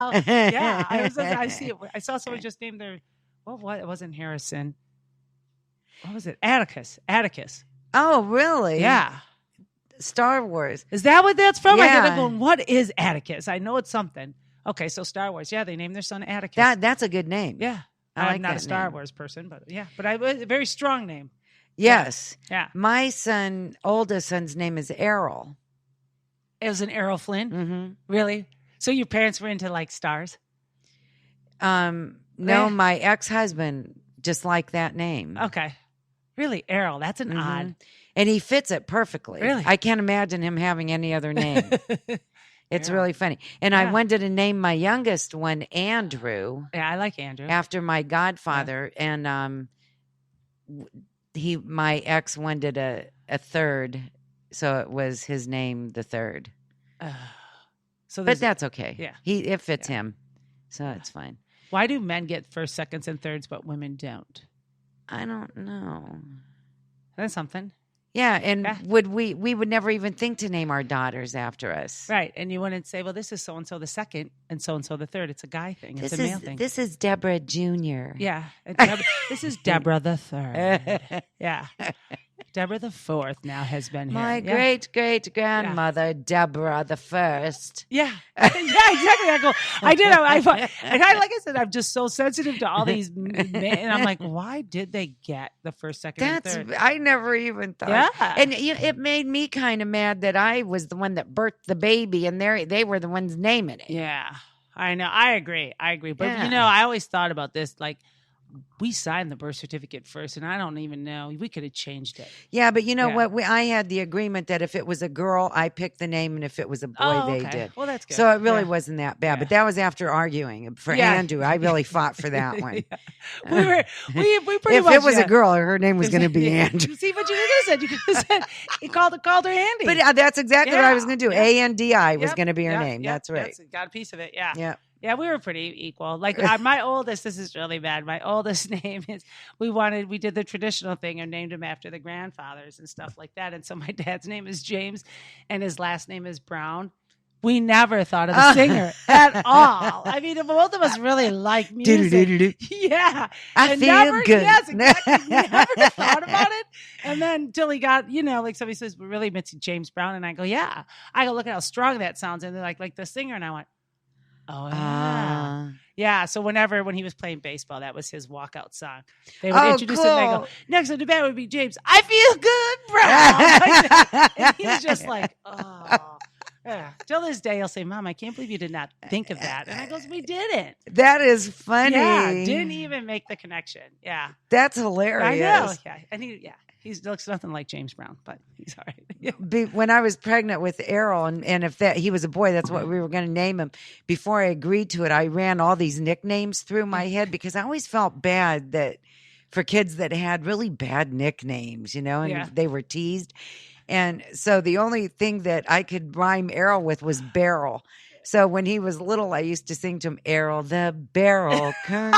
Yeah, I see it. I saw someone just named their. What? It wasn't Harrison. What was it? Atticus. Atticus. Oh, really? Yeah. Star Wars. Is that what that's from? Yeah. I'm going, what is Atticus? I know it's something. Okay, so Star Wars. Yeah, they named their son Atticus. That's a good name. Yeah. I'm not a Star Wars person, but yeah. But a very strong name. Yes. Yeah. My oldest son's name is Errol. It was an Errol Flynn? Mm-hmm. Really? So your parents were into like stars? No, my ex-husband just liked that name. Okay. Really? Errol. That's an odd. And he fits it perfectly. Really? I can't imagine him having any other name. It's really funny. And I wanted to name my youngest one Andrew. Yeah, I like Andrew. After my godfather. Yeah. And my ex wanted a third. So it was his name, the third. But that's okay. Yeah. It fits him. So it's fine. Why do men get first, seconds, and thirds, but women don't? I don't know. That's something. Yeah, and we would never even think to name our daughters after us. Right, and you wouldn't say, well, this is so-and-so the second and so-and-so the third. It's a guy thing. It's a male thing. This is Deborah Jr. Yeah. This is Deborah the third. Yeah. Deborah the fourth now has been here. My great-great-grandmother, Deborah the first. Yeah. Yeah, exactly. Like I said, I'm just so sensitive to all these men. And I'm like, why did they get the first, second, and third? I never even thought. Yeah. And it made me kind of mad that I was the one that birthed the baby and they were the ones naming it. Yeah. I know. I agree. But, I always thought about this, like, we signed the birth certificate first, and I don't even know. We could have changed it. Yeah, but you know what? I had the agreement that if it was a girl, I picked the name, and if it was a boy, they did. Well, that's good. So it really wasn't that bad. Yeah. But that was after arguing for Andrew. I really fought for that one. We pretty much. If it was a girl, her name was going to be Andrew. See what you could have said? You could have said you called her Andy. But that's exactly what I was going to do. A-N-D-I was going to be her name. That's right. Got a piece of it. Yeah. Yeah. Yeah, we were pretty equal. Like my oldest, this is really bad. My oldest name is, we did the traditional thing and named him after the grandfathers and stuff like that. And so my dad's name is James and his last name is Brown. We never thought of the singer at all. I mean, both of us really like music. Yeah. I feel good. Yes, exactly. We never thought about it. And then until he got, like somebody says, really, Mitzi, James Brown. And I go, yeah. I go, look at how strong that sounds. And they're like the singer. And I went, oh, yeah. Yeah. So when he was playing baseball, that was his walkout song. They would introduce him and they go, next on the bat would be James. I feel good, Brown. And he's just like, oh. Yeah. Till this day, he'll say, Mom, I can't believe you did not think of that. And I goes, we didn't. That is funny. Yeah. Didn't even make the connection. Yeah. That's hilarious. I know. Yeah. And he looks nothing like James Brown, but he's all right. When I was pregnant with Errol, and if he was a boy, that's what we were going to name him. Before I agreed to it, I ran all these nicknames through my head because I always felt bad that for kids that had really bad nicknames, and they were teased. And so the only thing that I could rhyme Errol with was barrel. So when he was little, I used to sing to him, Errol the Barrel Kern.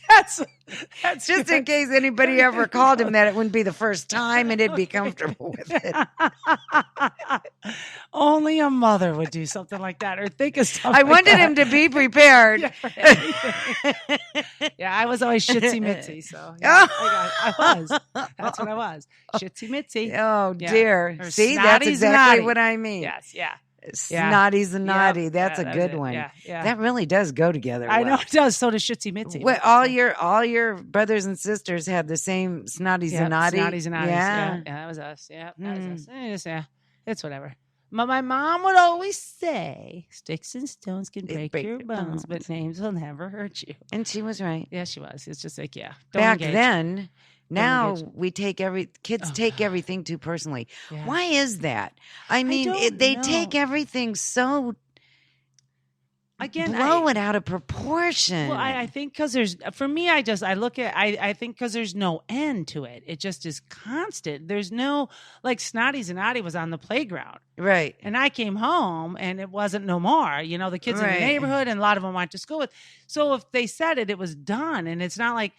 That's just good. In case anybody ever called him that, it wouldn't be the first time and it'd be comfortable with it. Only a mother would do something like that or think of something. I wanted him to be prepared. Yeah, I was always Shitsy Mitzi. So I was. That's what I was. Shitsy Mitzi. Oh, dear. See, that's exactly what I mean. Yes, yeah. Snotties and naughty. Yep. That's a good one. Yeah. That really does go together. I know it does. So does Shitsy Mitzi. Well, all your brothers and sisters had the same snotties and naughty. Snotties and naughties. Yeah, that was us. Yeah, that was us. It's whatever. My mom would always say, "Sticks and stones can break your bones, but names will never hurt you." And she was right. Yeah, she was. It's just like back then. Now we take kids take everything too personally. Yeah. Why is that? I mean, they take everything so blow it out of proportion. Well, I think because I think because there's no end to it. It just is constant. There's no, like Snotties and Naughty was on the playground. Right. And I came home and it wasn't no more. The kids in the neighborhood and a lot of them went to school with. So if they said it was done. And it's not like,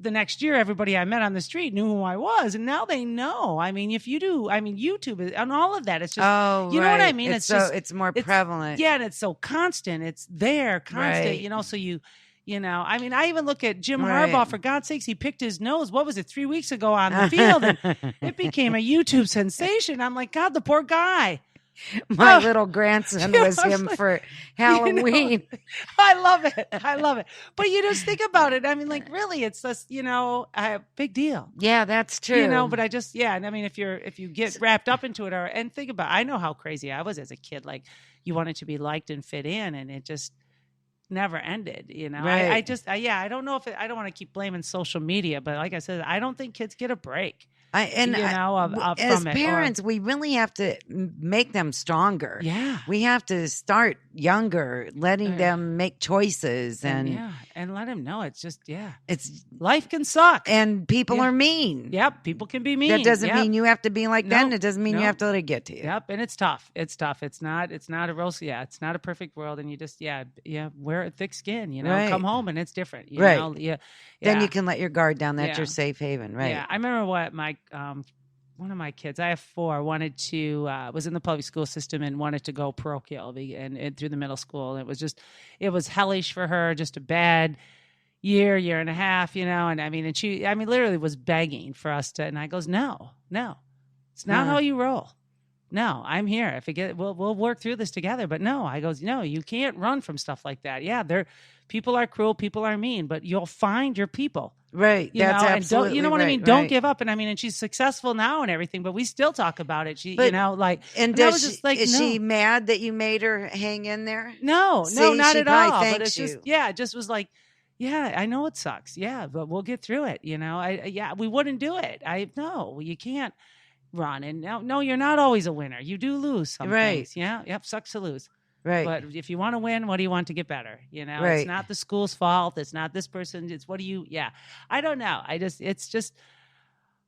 the next year, everybody I met on the street knew who I was, and now they know. I mean, if you do, I mean, YouTube and all of that, it's just, you know what I mean? It's more prevalent. Yeah, and it's so constant. It's there, constant. Right. So I mean, I even look at Jim Harbaugh. For God's sakes, he picked his nose. What was it, 3 weeks ago on the field, and it became a YouTube sensation. I'm like, God, the poor guy. My little grandson was him for Halloween. I love it. But you just think about it. I mean, like, really, it's just, a big deal. Yeah, that's true. But I just, and I mean, if you get wrapped up into it, and think about, I know how crazy I was as a kid. Like, you wanted to be liked and fit in, and it just never ended. Right. I don't know I don't want to keep blaming social media, but like I said, I don't think kids get a break. As parents, we really have to make them stronger. Yeah, we have to start younger, letting them make choices, and let them know it's just it's life can suck, and people are mean. Yep, people can be mean. That doesn't mean you have to be like that. And it doesn't mean you have to let it get to you. Yep, and it's tough. It's tough. It's not a real. It's not a perfect world, and you just wear a thick skin. Right. Come home and it's different. You right. know? Yeah. Then you can let your guard down. That's your safe haven. Right. Yeah, I remember what my one of my kids, I have 4, wanted to was in the public school system and wanted to go parochial and through the middle school. And it was hellish for her, just a bad year and a half, and I mean, she literally was begging for us to, and I goes, no, it's not how you roll. No, I'm here. We'll work through this together. But no, I goes, no, you can't run from stuff like that. Yeah, people are cruel, people are mean, but you'll find your people. Right. That's absolutely you know what right, I mean? right. Don't give up. And I mean, and she's successful now and everything, but we still talk about it. And is she mad that you made her hang in there? No, not at all. But it's just, it just was like, yeah, I know it sucks. Yeah, but we'll get through it. We wouldn't do it. No, you can't run. And no, you're not always a winner. You do lose some things. Yeah. Yep. Sucks to lose. Right. But if you want to win, what do you want to get better? Right. It's not the school's fault. It's not this person. It's I don't know. I don't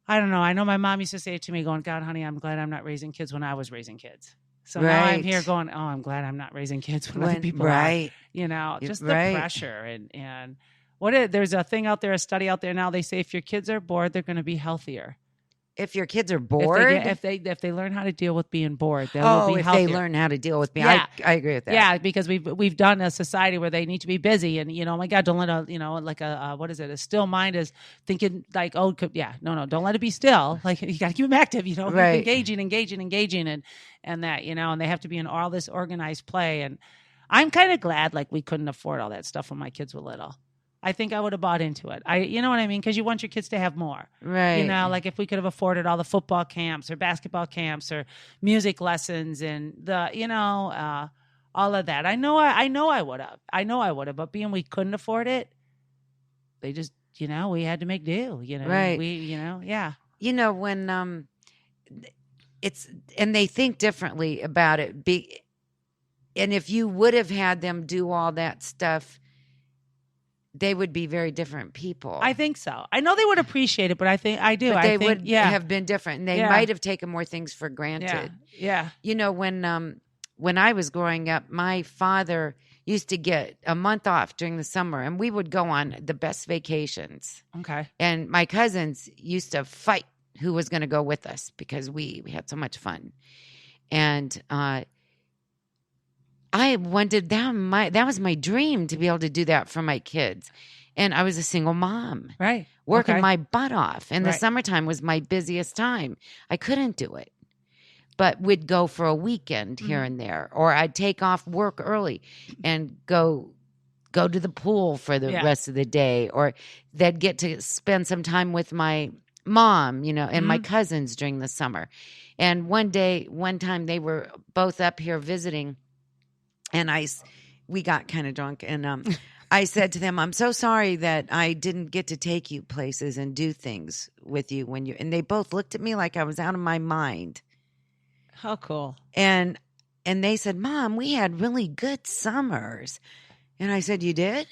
know. I know my mom used to say it to me going, God, honey, I'm glad I'm not raising kids when I was raising kids. So now I'm here going, oh, I'm glad I'm not raising kids when other people are. Just the pressure. And there's a thing out there, a study out there now. They say if your kids are bored, they're going to be healthier. If your kids are bored, if they learn how to deal with being bored, they'll be healthier. They learn how to deal with being, I agree with that. Yeah, because we've done a society where they need to be busy, and oh my God, don't let a still mind is thinking like, don't let it be still. Like you got to keep them active, right. engaging, and that, and they have to be in all this organized play. And I'm kind of glad like we couldn't afford all that stuff when my kids were little. I think I would have bought into it. You know what I mean? Because you want your kids to have more. Right. Like if we could have afforded all the football camps or basketball camps or music lessons and all of that. I know I would have. But being we couldn't afford it, they just, we had to make do. Right. When it's, and they think differently about it. And if you would have had them do all that stuff, they would be very different people. I think so. I know they would appreciate it, but I think I do. But they would have been different, and they might have taken more things for granted. Yeah. When I was growing up, my father used to get a month off during the summer, and we would go on the best vacations. Okay. And my cousins used to fight who was going to go with us because we had so much fun. And I wanted that was my dream to be able to do that for my kids. And I was a single mom. Right. Working my butt off. And the summertime was my busiest time. I couldn't do it. But we'd go for a weekend here and there. Or I'd take off work early and go to the pool for the rest of the day. Or they'd get to spend some time with my mom, and my cousins during the summer. And one time they were both up here visiting. And we got kind of drunk, and I said to them, "I'm so sorry that I didn't get to take you places and do things with you when you." And they both looked at me like I was out of my mind. How cool! And they said, "Mom, we had really good summers." And I said, "You did?"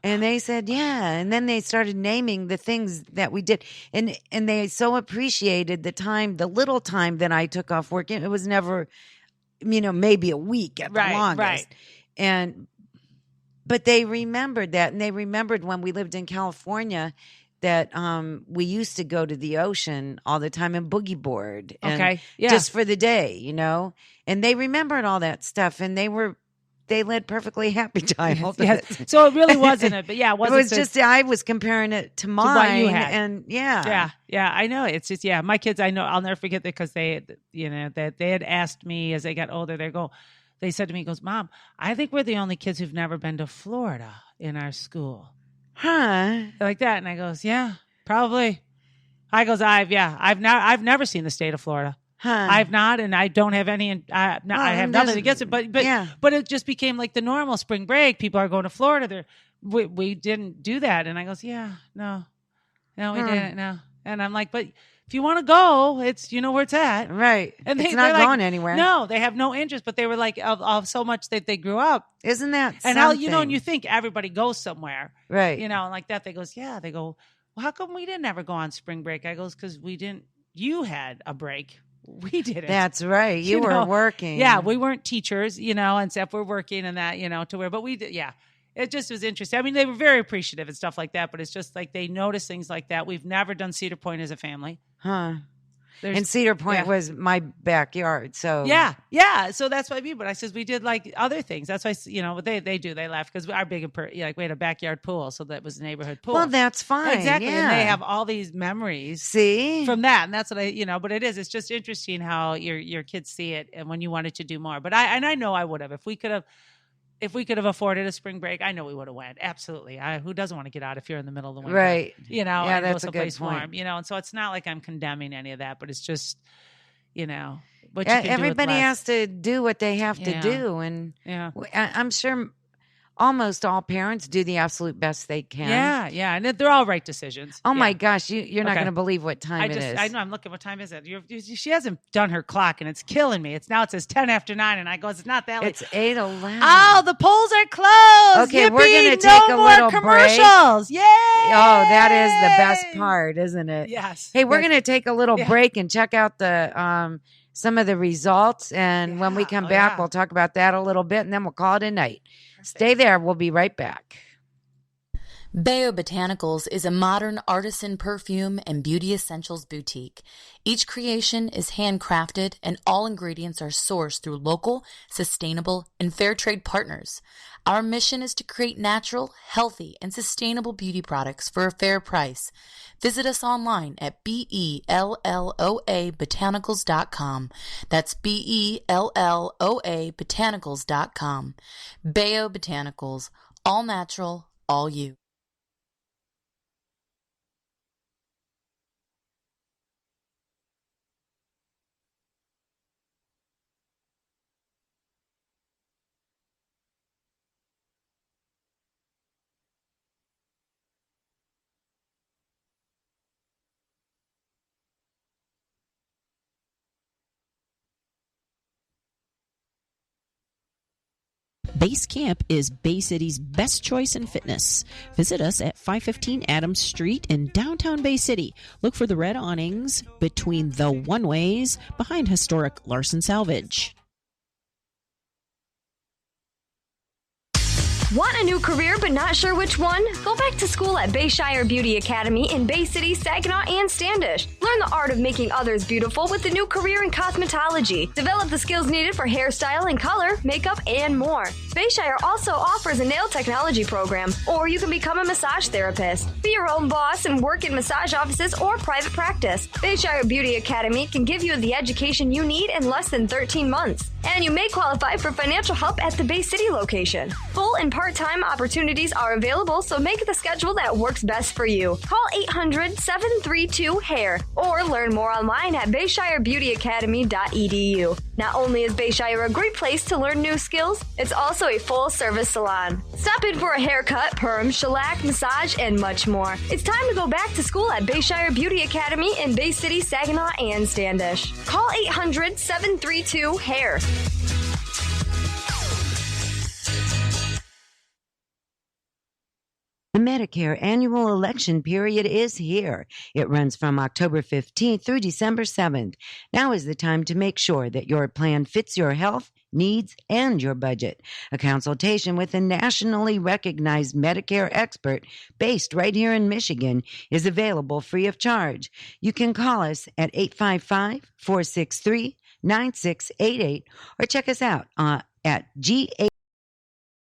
And they said, "Yeah." And then they started naming the things that we did, and they so appreciated the little time that I took off work. It was never, maybe a week at the longest. Right. But they remembered that, and they remembered when we lived in California that we used to go to the ocean all the time and boogie board, and just for the day, you know. And they remembered all that stuff, and they led perfectly happy childhoods. Yes. So it really wasn't it, but yeah, it was just I was comparing it to mine, what you had. And yeah, I know. It's just my kids. I know I'll never forget that because that they had asked me as they got older. They said to me, "Goes, Mom, I think we're the only kids who've never been to Florida in our school." Huh? Like that, and I goes, "Yeah, probably." I goes, I've never seen the state of Florida. Huh. I've not, and I don't have any. I have nothing against it, but it just became like the normal spring break. People are going to Florida. We didn't do that, and I goes, no, we didn't, no. And I'm like, but if you want to go, it's where it's at, right? And it's not going anywhere. No, they have no interest, but they were like of so much that they grew up. Isn't that and something? how and you think everybody goes somewhere, right? And like that. They go, well, how come we didn't ever go on spring break? I goes, because we didn't. You had a break. We didn't. That's right. You were working. Yeah, we weren't teachers, and stuff. We're working and that, to where, but we did. Yeah, it just was interesting. I mean, they were very appreciative and stuff like that, but it's just like they notice things like that. We've never done Cedar Point as a family. Huh. And Cedar Point was my backyard. So yeah. So that's what I mean. But I says we did like other things. That's why they do. They laugh because our big we had a backyard pool, so that was a neighborhood pool. Well, that's fine. Exactly. Yeah. And they have all these memories. See from that, and that's what But it is. It's just interesting how your kids see it, and when you wanted to do more. But I know I would have if we could have. If we could have afforded a spring break, I know we would have went. Absolutely. Who doesn't want to get out if you're in the middle of the winter? Right. Yeah, and that's a good point. Warm, and so it's not like I'm condemning any of that, but it's just, what you can everybody do has to do what they have to do. And I'm sure almost all parents do the absolute best they can. Yeah. And they're all right decisions. Oh my gosh. You're not going to believe what time it is. I know. I'm looking. What time is it? She hasn't done her clock and it's killing me. It says 10 after 9 and I goes, it's not that late. It's 8:11. Oh, the polls are closed. Okay. Yippee, we're going to take a little commercials. Break. Yay. Oh, that is the best part, isn't it? Yes. Hey, we're going to take a little break and check out the, some of the results. And when we come back, we'll talk about that a little bit and then we'll call it a night. Stay there. We'll be right back. Bayo Botanicals is a modern artisan perfume and beauty essentials boutique. Each creation is handcrafted and all ingredients are sourced through local, sustainable, and fair trade partners. Our mission is to create natural, healthy, and sustainable beauty products for a fair price. Visit us online at BELLOA botanicals.com. That's BELLOA botanicals.com. Bayo Botanicals, all natural, all you. Base Camp is Bay City's best choice in fitness. Visit us at 515 Adams Street in downtown Bay City. Look for the red awnings between the one-ways behind historic Larson Salvage. Want a new career but not sure which one? Go back to school at Bayshire Beauty Academy in Bay City, Saginaw, and Standish. Learn the art of making others beautiful with a new career in cosmetology. Develop the skills needed for hairstyle and color, makeup, and more. Bayshire also offers a nail technology program, or you can become a massage therapist. Be your own boss and work in massage offices or private practice. Bayshire Beauty Academy can give you the education you need in less than 13 months. And you may qualify for financial help at the Bay City location. Full and part-time opportunities are available, so make the schedule that works best for you. Call 800-732-HAIR or learn more online at BayshireBeautyAcademy.edu. Not only is Bayshire a great place to learn new skills, it's also a full-service salon. Stop in for a haircut, perm, shellac, massage, and much more. It's time to go back to school at Bayshire Beauty Academy in Bay City, Saginaw, and Standish. Call 800-732-HAIR. The Medicare annual election period is here. It runs from October 15th through December 7th. Now is the time to make sure that your plan fits your health needs, and your budget. A consultation with a nationally recognized Medicare expert based right here in Michigan is available free of charge. You can call us at 855-463-9688 or check us out at GA.